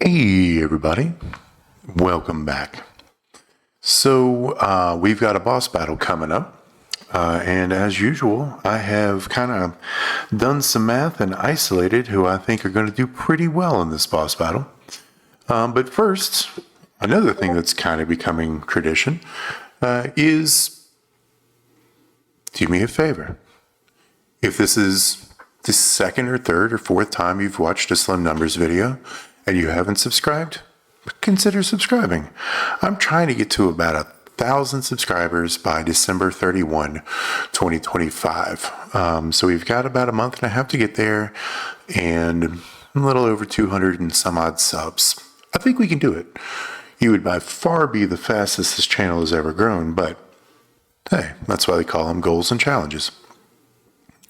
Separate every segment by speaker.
Speaker 1: Hey everybody, welcome back. So we've got a boss battle coming up, and as usual, I have kind of done some math and isolated who I think are going to do pretty well in this boss battle. But first, another thing that's kind of becoming tradition is do me a favor. If this is the second or third or fourth time you've watched a SlimNumbers video and you haven't subscribed, consider subscribing. I'm trying to get to about 1,000 subscribers by December 31, 2025. So we've got about a month and a half to get there and a little over 200 and some odd subs. I think we can do it. You would by far be the fastest this channel has ever grown, but hey, that's why they call them goals and challenges.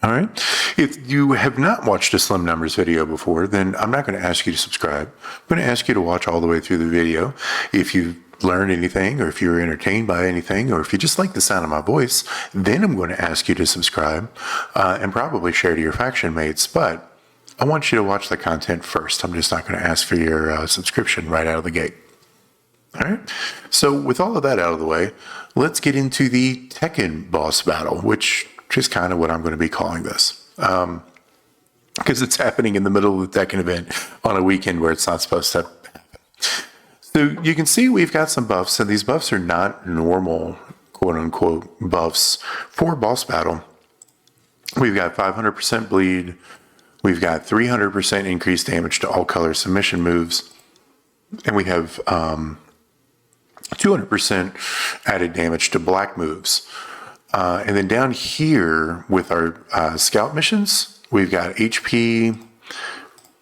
Speaker 1: All right. If you have not watched a SlimNumbers video before, then I'm not going to ask you to subscribe. I'm going to ask you to watch all the way through the video. If you learned anything, or if you're entertained by anything, or if you just like the sound of my voice, then I'm going to ask you to subscribe and probably share to your faction mates. But I want you to watch the content first. I'm just not going to ask for your subscription right out of the gate. All right. So with all of that out of the way, let's get into the Tekken boss battle, which is kind of what I'm going to be calling this, because it's happening in the middle of the Tekken event on a weekend where it's not supposed to happen. So you can see we've got some buffs, and these buffs are not normal, quote unquote, buffs for boss battle. We've got 500% bleed. We've got 300% increased damage to all color submission moves. And we have 200% added damage to black moves. And then down here with our scout missions, we've got HP,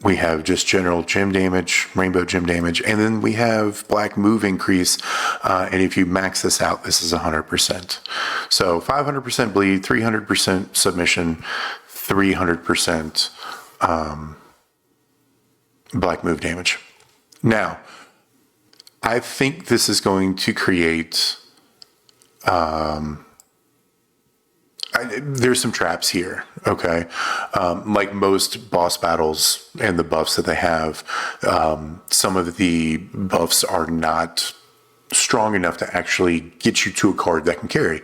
Speaker 1: we have just general gem damage, rainbow gem damage, and then we have black move increase. And if you max this out, this is 100%. So 500% bleed, 300% submission, 300% black move damage. Now, I think this is going to create... there's some traps here, okay? Like most boss battles and the buffs that they have, some of the buffs are not strong enough to actually get you to a card that can carry.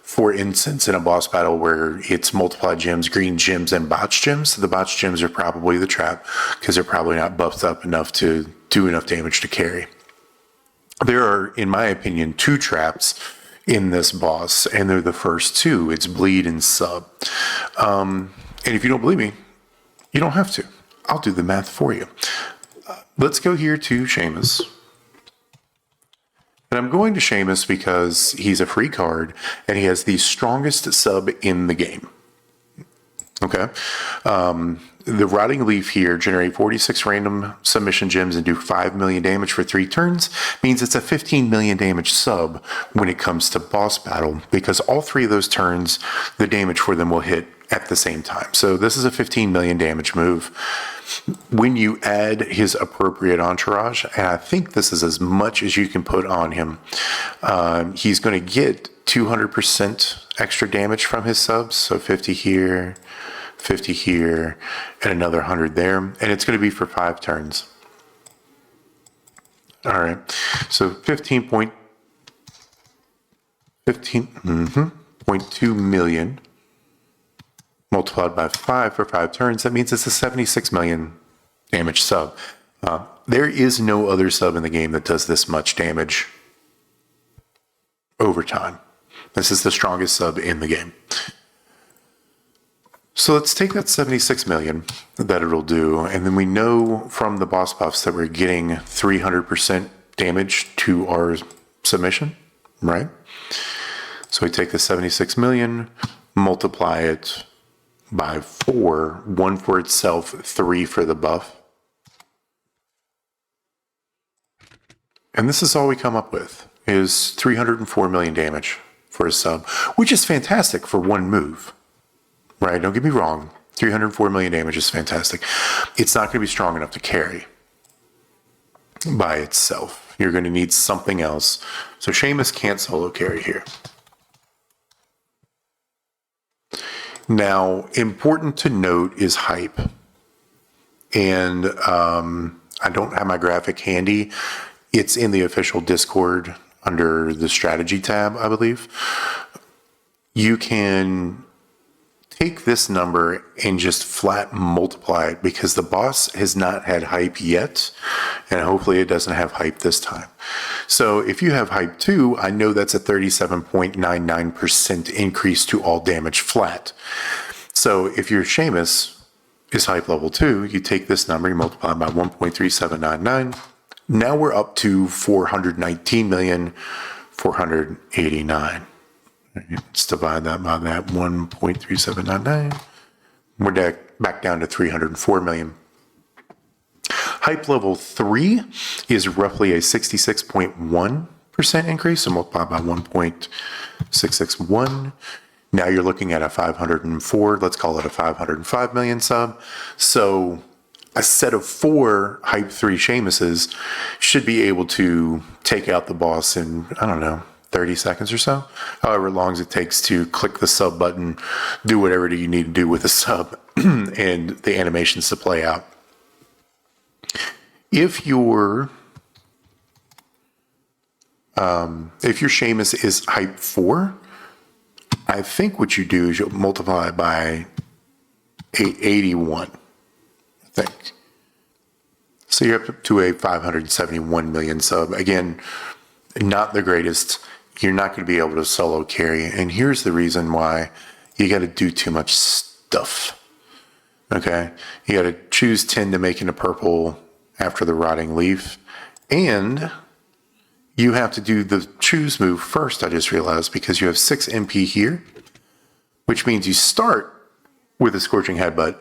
Speaker 1: For instance, in a boss battle where it's multiplied gems, green gems, and botch gems, the botch gems are probably the trap because they're probably not buffed up enough to do enough damage to carry. There are, in my opinion, two traps in this boss, and they're the first two. It's bleed and sub. And if you don't believe me, you don't have to. I'll do the math for you. Let's go here to Sheamus. And I'm going to Sheamus because he's a free card and he has the strongest sub in the game. Okay. The Rotting Leaf here generate 46 random submission gems and do 5 million damage for 3 turns. Means it's a 15 million damage sub when it comes to boss battle, because all 3 of those turns, the damage for them will hit at the same time. So this is a 15 million damage move. When you add his appropriate entourage, and I think this is as much as you can put on him, he's going to get 200% extra damage from his subs. So 50 here, 50 here, and another 100 there. And it's going to be for 5 turns. All right. So 15.2 million multiplied by 5 for 5 turns. That means it's a 76 million damage sub. There is no other sub in the game that does this much damage over time. This is the strongest sub in the game. So let's take that 76 million that it'll do, and then we know from the boss buffs that we're getting 300% damage to our submission, right? So we take the 76 million, multiply it by 4, 1 for itself, 3 for the buff. And this is all we come up with, is 304 million damage for a sub, which is fantastic for one move. Right, don't get me wrong, 304 million damage is fantastic. It's not going to be strong enough to carry by itself. You're going to need something else. So Sheamus can't solo carry here. Now, important to note is hype. And I don't have my graphic handy. It's in the official Discord under the strategy tab, I believe. You can take this number and just flat multiply it because the boss has not had hype yet, and hopefully it doesn't have hype this time. So if you have hype 2, I know that's a 37.99% increase to all damage flat. So if your Sheamus is hype level 2, you take this number, you multiply by 1.3799. Now we're up to 419,489,000. Let's divide that by that 1.3799. We're back down to 304 million. Hype level 3 is roughly a 66.1% increase, so multiply by 1.661. Now you're looking at a 504, let's call it a 505 million sub. So a set of 4 hype 3 Sheamuses should be able to take out the boss in, I don't know, 30 seconds or so, however long as it takes to click the sub button, do whatever you need to do with the sub, and the animations to play out. If your Sheamus is hype 4, I think what you do is you'll multiply by 881, I think. So you're up to a 571 million sub. Again, not the greatest. You're not going to be able to solo carry. And here's the reason why: you got to do too much stuff. Okay? You got to choose 10 to make into purple after the rotting leaf. And you have to do the choose move first, I just realized, because you have 6 MP here, which means you start with a scorching headbutt,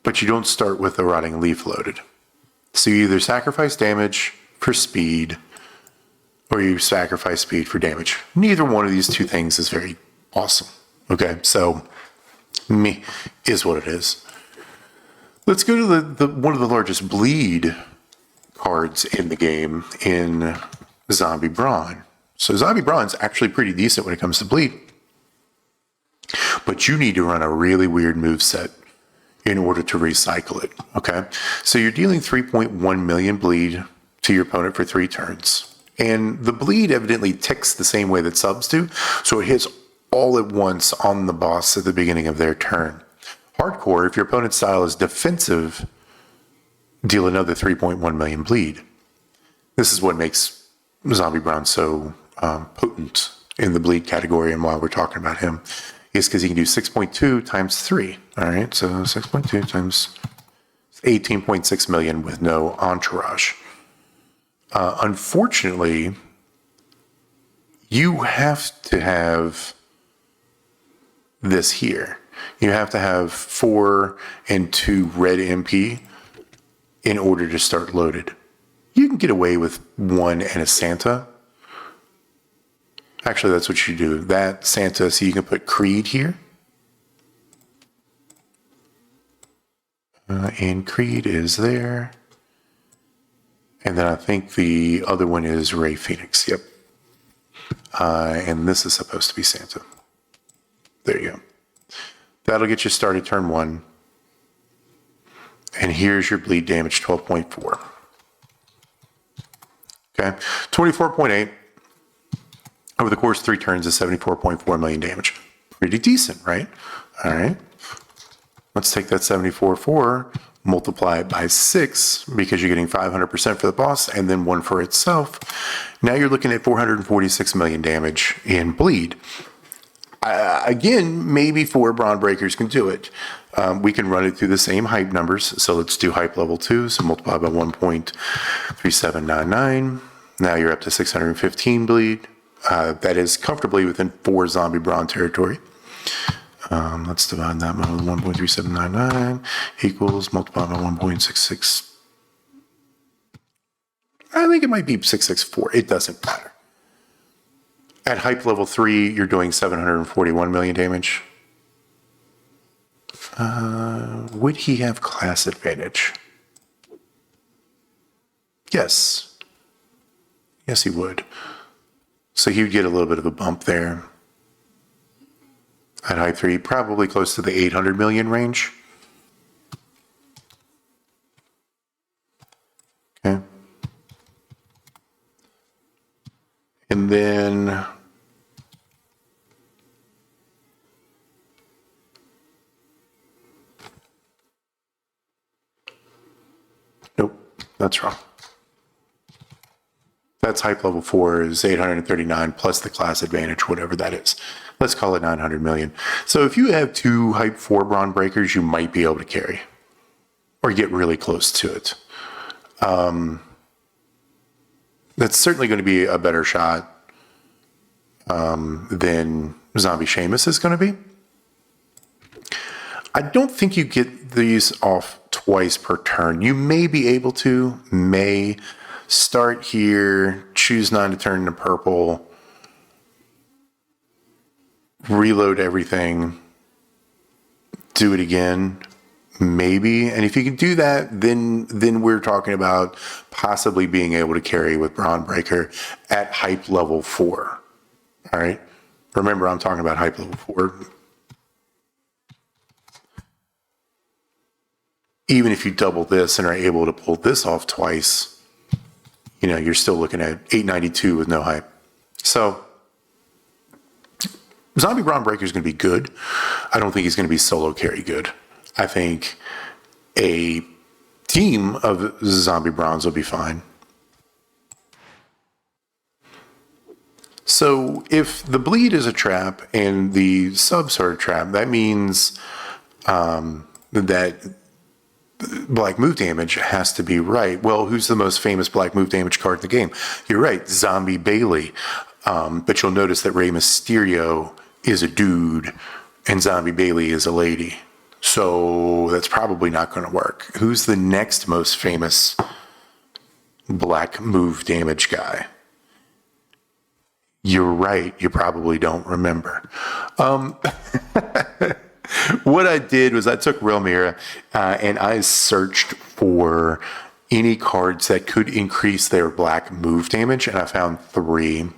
Speaker 1: but you don't start with the rotting leaf loaded. So you either sacrifice damage for speed, or you sacrifice speed for damage. Neither one of these two things is very awesome. Okay, so me is what it is. Let's go to the one of the largest bleed cards in the game in Zombie Brawn. So Zombie Brawn's actually pretty decent when it comes to bleed. But you need to run a really weird move set in order to recycle it. Okay, so you're dealing 3.1 million bleed to your opponent for 3 turns. And the bleed evidently ticks the same way that subs do, so it hits all at once on the boss at the beginning of their turn. Hardcore, if your opponent's style is defensive, deal another 3.1 million bleed. This is what makes Zombie Brawn so potent in the bleed category, and why we're talking about him is because he can do 6.2 times 3. All right, so 6.2 times 18.6 million with no entourage. Unfortunately, you have to have this here. You have to have 4 and 2 red MP in order to start loaded. You can get away with 1 and a Santa. Actually, that's what you do. That Santa, so you can put Creed here. And Creed is there. And then I think the other one is Ray Phoenix. Yep. And this is supposed to be Santa. There you go. That'll get you started turn 1. And here's your bleed damage, 12.4. Okay, 24.8. Over the course of 3 turns is 74.4 million damage. Pretty decent, right? All right. Let's take that 74.4, multiply it by 6, because you're getting 500% for the boss, and then 1 for itself. Now you're looking at 446 million damage in bleed. Again, maybe 4 Brawn Breakers can do it. We can run it through the same hype numbers. So let's do hype level 2. So multiply by 1.3799. Now you're up to 615 bleed. That is comfortably within 4 Zombie Brawn territory. Let's divide that by 1.3799 equals multiply by 1.66. I think it might be 664. It doesn't matter. At hype level 3, you're doing 741 million damage. Would he have class advantage? Yes. Yes, he would. So he would get a little bit of a bump there. At hype 3, probably close to the 800 million range. And then nope, that's wrong. That's hype level 4 is 839 plus the class advantage, whatever that is. Let's call it 900 million. So if you have 2 hype 4 brawn breakers, you might be able to carry or get really close to it. That's certainly going to be a better shot than Zombie Seamus is going to be. I don't think you get these off twice per turn. You may be able to, start here, choose 9 to turn to purple, reload everything, do it again, maybe. And if you can do that, then we're talking about possibly being able to carry with Brawn Breaker at hype level 4. All right. Remember, I'm talking about hype level 4. Even if you double this and are able to pull this off twice, you know, you're still looking at 892 with no hype. So Zombie Brawn Breaker is going to be good. I don't think he's going to be solo carry good. I think a team of Zombie Browns will be fine. So if the bleed is a trap and the subs are a trap, that means that black move damage has to be right. Well, who's the most famous black move damage card in the game? You're right, Zombie Bailey. But you'll notice that Rey Mysterio is a dude and Zombie Bailey is a lady. So that's probably not going to work. Who's the next most famous black move damage guy? You're right, you probably don't remember. What I did was I took Real Mirror and I searched for any cards that could increase their black move damage, and I found 3.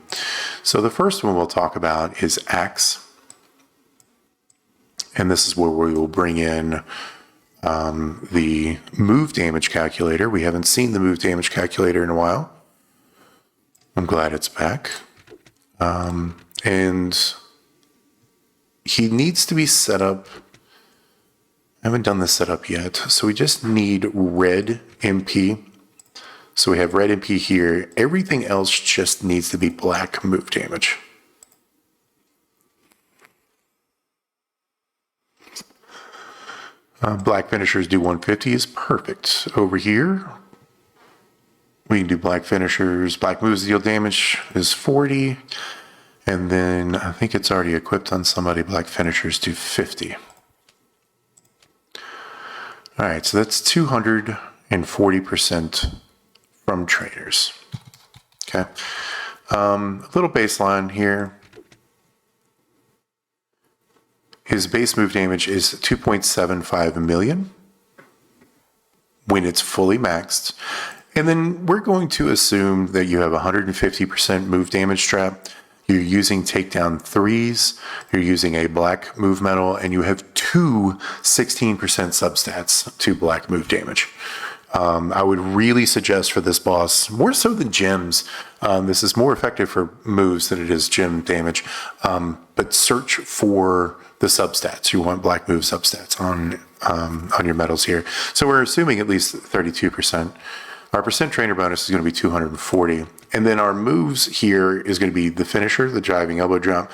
Speaker 1: So the first one we'll talk about is Axe. And this is where we will bring in the move damage calculator. We haven't seen the move damage calculator in a while. I'm glad it's back. And he needs to be set up. I haven't done the setup yet. So we just need red MP. So we have red MP here. Everything else just needs to be black move damage. Black finishers do 150 is perfect. Over here, we can do black finishers. Black moves deal damage is 40. And then I think it's already equipped on somebody. Black finishers do 50. All right, so that's 240% from trainers. Okay. A little baseline here. His base move damage is 2.75 million when it's fully maxed. And then we're going to assume that you have 150% move damage trap. You're using takedown 3s, you're using a black move metal, and you have 2 16% substats to black move damage. I would really suggest for this boss, more so than gems, this is more effective for moves than it is gem damage, but search for the substats. You want black move substats on your medals here. So we're assuming at least 32%. Our percent trainer bonus is going to be 240. And then our moves here is going to be the finisher, the driving elbow drop.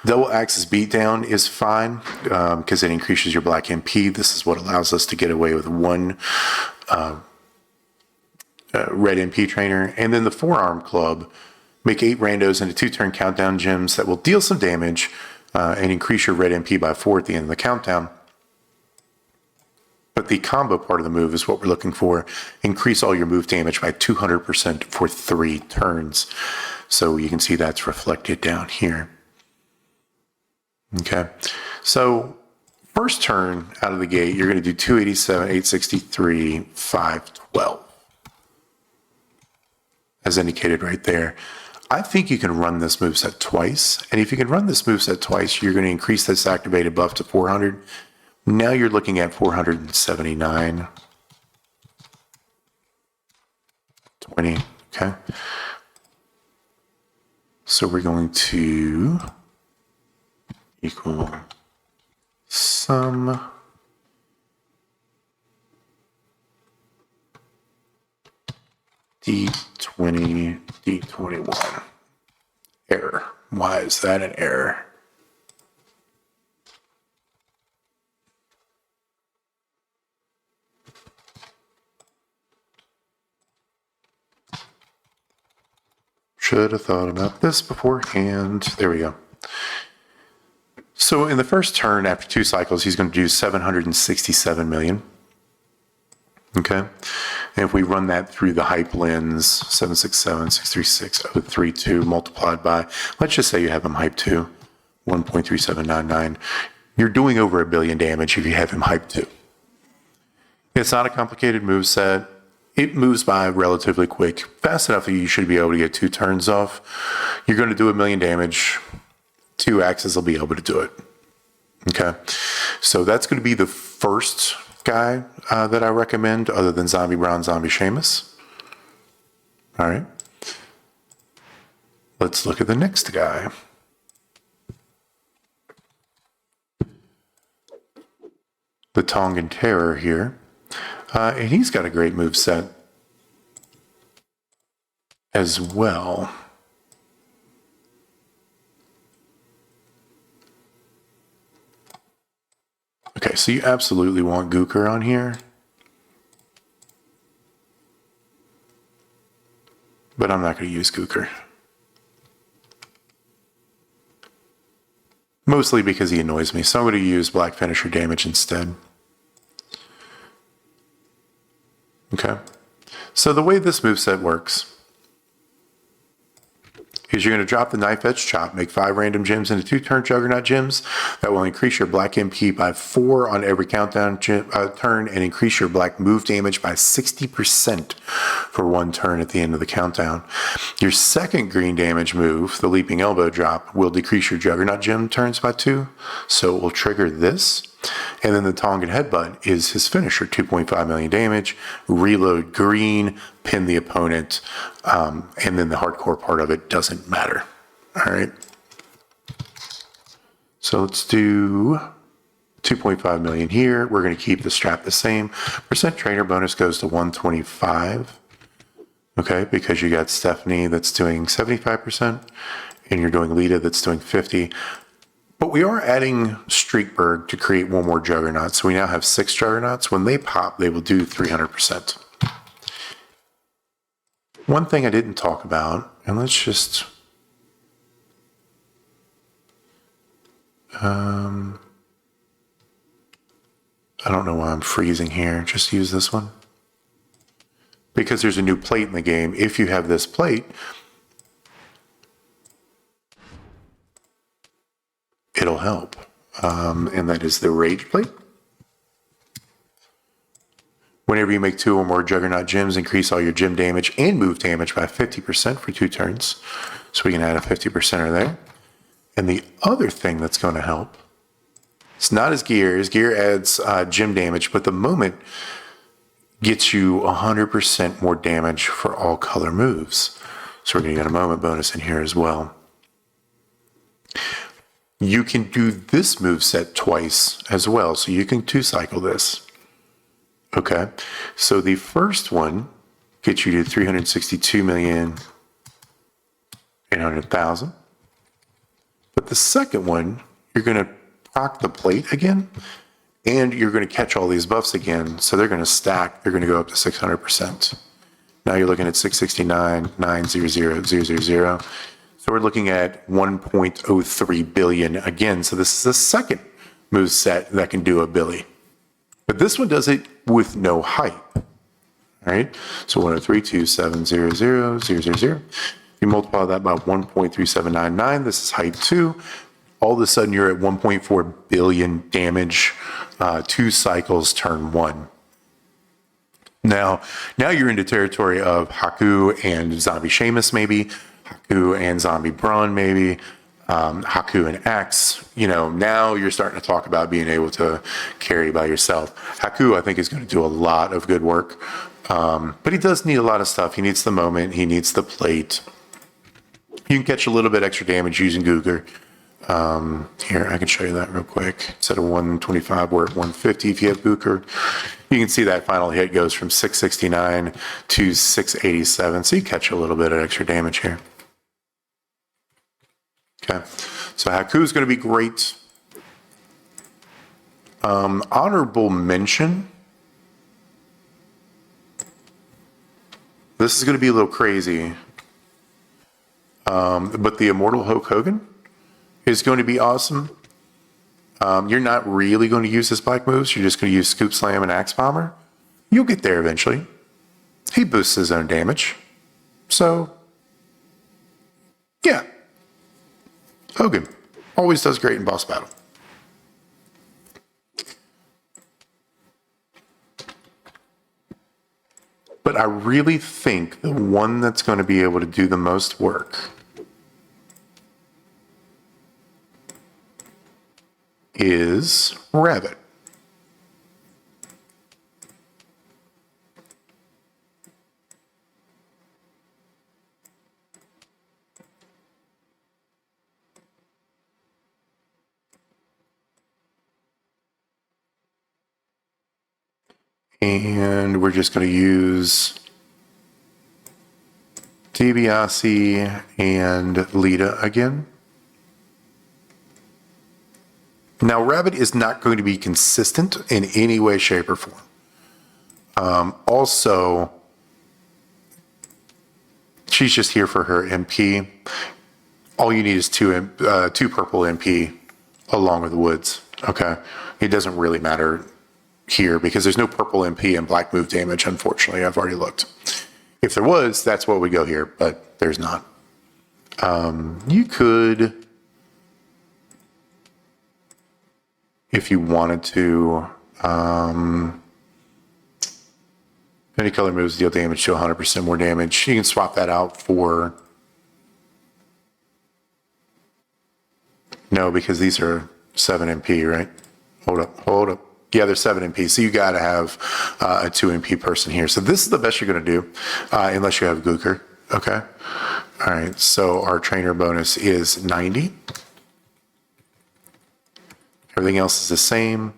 Speaker 1: Double axis beatdown is fine because it increases your black MP. This is what allows us to get away with 1 red MP trainer. And then the forearm club, make 8 randos into 2-turn countdown gems that will deal some damage and increase your red MP by 4 at the end of the countdown. But the combo part of the move is what we're looking for. Increase all your move damage by 200% for 3 turns. So you can see that's reflected down here. Okay. So first turn out of the gate, you're going to do 287, 863, 512. As indicated right there. I think you can run this moveset twice. And if you can run this moveset twice, you're going to increase this activated buff to 400. Now you're looking at 479. 20, okay? So we're going to equal sum D20, D21. Error. Why is that an error? Should have thought about this beforehand. There we go. So in the first turn, after 2 cycles, he's going to do 767 million. Okay. And if we run that through the hype lens, 767, 636, 032 multiplied by, let's just say you have him hype 2, 1.3799. You're doing over $1 billion damage if you have him hype 2. It's not a complicated move set. It moves by relatively quick, fast enough that you should be able to get 2 turns off. You're going to do $1 million damage. 2 axes will be able to do it. Okay. So that's going to be the first guy that I recommend, other than Zombie Brown, Zombie Sheamus. All right. Let's look at the next guy. The Tongan Terror here. And he's got a great move set as well. Okay, so you absolutely want Gooker on here. But I'm not going to use Gooker. Mostly because he annoys me, so I'm going to use Black Finisher damage instead. Okay, so the way this moveset works is you're going to drop the Knife Edge Chop, make 5 random gems into 2 turn Juggernaut gems. That will increase your Black MP by 4 on every countdown turn and increase your Black move damage by 60% for 1 turn at the end of the countdown. Your second green damage move, the Leaping Elbow Drop, will decrease your Juggernaut gem turns by 2, so it will trigger this. And then the Tongan Headbutt is his finisher, 2.5 million damage, reload green, pin the opponent, and then the hardcore part of it doesn't matter. All right. So let's do 2.5 million here. We're going to keep the strap the same. Percent trainer bonus goes to 125. Okay, because you got Stephanie that's doing 75%, and you're doing Lita that's doing 50. But we are adding Streakberg to create 1 more Juggernaut. So we now have 6 Juggernauts. When they pop, they will do 300%. One thing I didn't talk about, and let's just... I don't know why I'm freezing here. Just use this one. Because there's a new plate in the game. If you have this plate... it'll help, and that is the Rage Plate. Whenever you make 2 or more Juggernaut gems, increase all your gem damage and move damage by 50% for 2 turns. So we can add a 50%er there. And the other thing that's going to help, it's not his gear. His gear adds gem damage, but the moment gets you 100% more damage for all color moves. So we're going to get a moment bonus in here as well. You can do this moveset twice as well, so you can 2-cycle this. Okay, so the first one gets you to 362,800,000. But the second one, you're going to proc the plate again, and you're going to catch all these buffs again, so they're going to stack. They're going to go up to 600%. Now you're looking at 669,900,000. So we're looking at 1.03 billion again. So this is the second move set that can do a Billy. But this one does it with no hype. All right. So 103,270,000. You multiply that by 1.3799. This is hype 2. All of a sudden you're at 1.4 billion damage, 2 cycles, turn 1. Now you're into territory of Haku and Zombie Sheamus maybe. Haku and Zombie Braun, maybe. Haku and Axe. Now you're starting to talk about being able to carry by yourself. Haku, I think, is going to do a lot of good work. But he does need a lot of stuff. He needs the moment. He needs the plate. You can catch a little bit extra damage using Googer. Here, I can show you that real quick. Instead of 125, we're at 150 if you have Googer. You can see that final hit goes from 669 to 687, so you catch a little bit of extra damage here. Okay, so Haku is going to be great. Honorable mention. This is going to be a little crazy. But the Immortal Hulk Hogan is going to be awesome. You're not really going to use his black moves. You're just going to use Scoop Slam and Axe Bomber. You'll get there eventually. He boosts his own damage. So, yeah. Hogan always does great in boss battle. But I really think the one that's going to be able to do the most work is Rabbit. And we're just going to use DiBiase and Lita again. Now, Rabbit is not going to be consistent in any way, shape, or form. Also, she's just here for her MP. All you need is two purple MP along with the woods. Okay, it doesn't really matter here because there's no purple MP and black move damage. Unfortunately, I've already looked. If there was, that's what would go here, but there's not. You could, if you wanted to, any color moves deal damage to 100% more damage. You can swap that out for, no, because these are 7 MP, right? Hold up. Yeah, they're 7 MP, so you got to have a 2 MP person here. So this is the best you're going to do, unless you have Gooker. Okay. All right. So our trainer bonus is 90. Everything else is the same.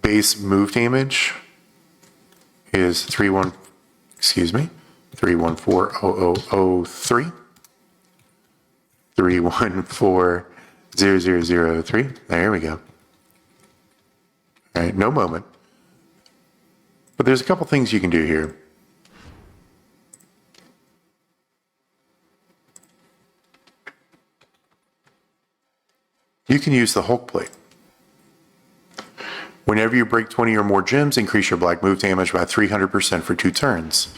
Speaker 1: Base move damage is 3140003. 3140003. There we go. All right, no moment. But there's a couple things you can do here. You can use the Hulk plate. Whenever you break 20 or more gems, increase your black move damage by 300% for 2 turns.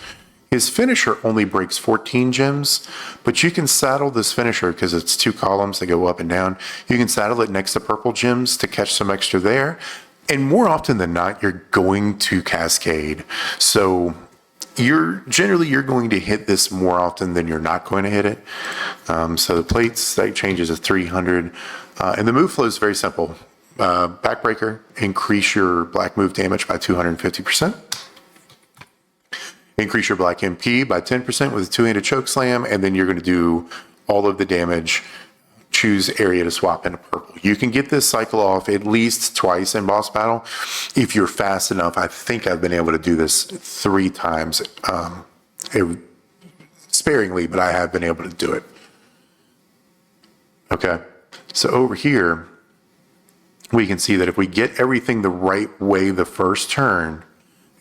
Speaker 1: His finisher only breaks 14 gems, but you can saddle this finisher because it's 2 columns that go up and down. You can saddle it next to purple gems to catch some extra there. And more often than not, you're going to cascade. So you're going to hit this more often than you're not going to hit it. So the plate state changes to 300. And the move flow is very simple. Backbreaker, increase your black move damage by 250%. Increase your black MP by 10% with a 2-handed choke slam, and then you're going to do all of the damage. Choose area to swap into purple. You can get this cycle off at least twice in boss battle if you're fast enough. I think I've been able to do this 3 times sparingly, but I have been able to do it. Okay, so over here, we can see that if we get everything the right way the first turn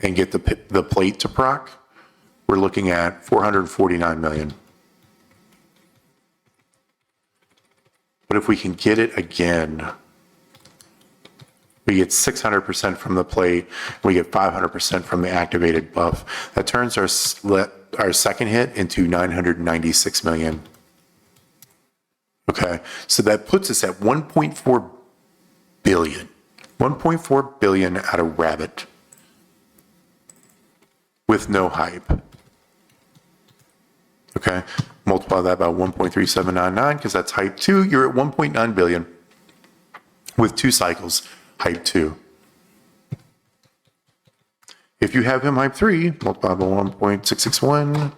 Speaker 1: and get the plate to proc, we're looking at 449 million. But if we can get it again, we get 600% from the plate, we get 500% from the activated buff. That turns our second hit into 996 million. Okay, so that puts us at 1.4 billion. 1.4 billion out of Rabbit with no hype. Okay, multiply that by 1.3799 because that's hype 2. You're at 1.9 billion with 2 cycles, hype 2. If you have him hype 3, multiply by 1.661,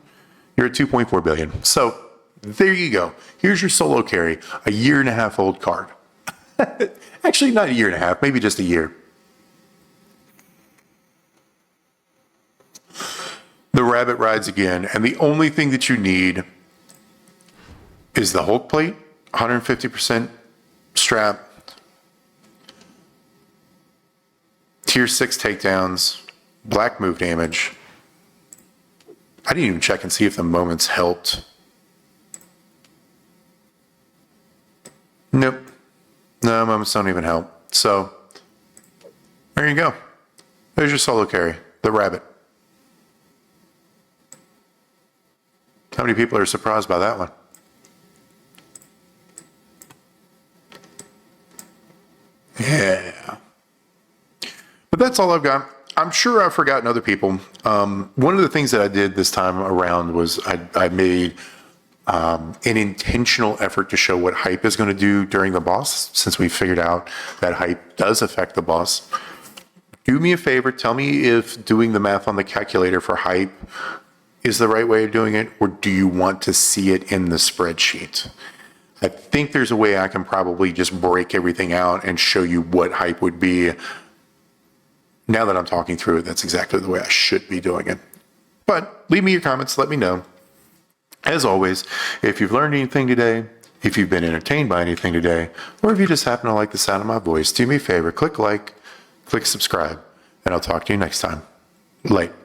Speaker 1: You're at 2.4 billion. So there you go. Here's your solo carry, a 1.5 year old card. Actually, not a 1.5 years, maybe just a year. The rabbit rides again, and the only thing that you need is the Hulk plate, 150% strap, tier 6 takedowns, black move damage. I didn't even check and see if the moments helped. Nope. No, moments don't even help. So, there you go. There's your solo carry, the rabbit. How many people are surprised by that one? Yeah. But that's all I've got. I'm sure I've forgotten other people. One of the things that I did this time around was I made an intentional effort to show what hype is going to do during the boss, since we figured out that hype does affect the boss. Do me a favor, tell me if doing the math on the calculator for hype is the right way of doing it, or do you want to see it in the spreadsheet? I think there's a way I can probably just break everything out and show you what hype would be. Now that I'm talking through it, that's exactly the way I should be doing it. But leave me your comments, let me know. As always, if you've learned anything today, if you've been entertained by anything today, or if you just happen to like the sound of my voice, do me a favor, click like, click subscribe, and I'll talk to you next time. Later.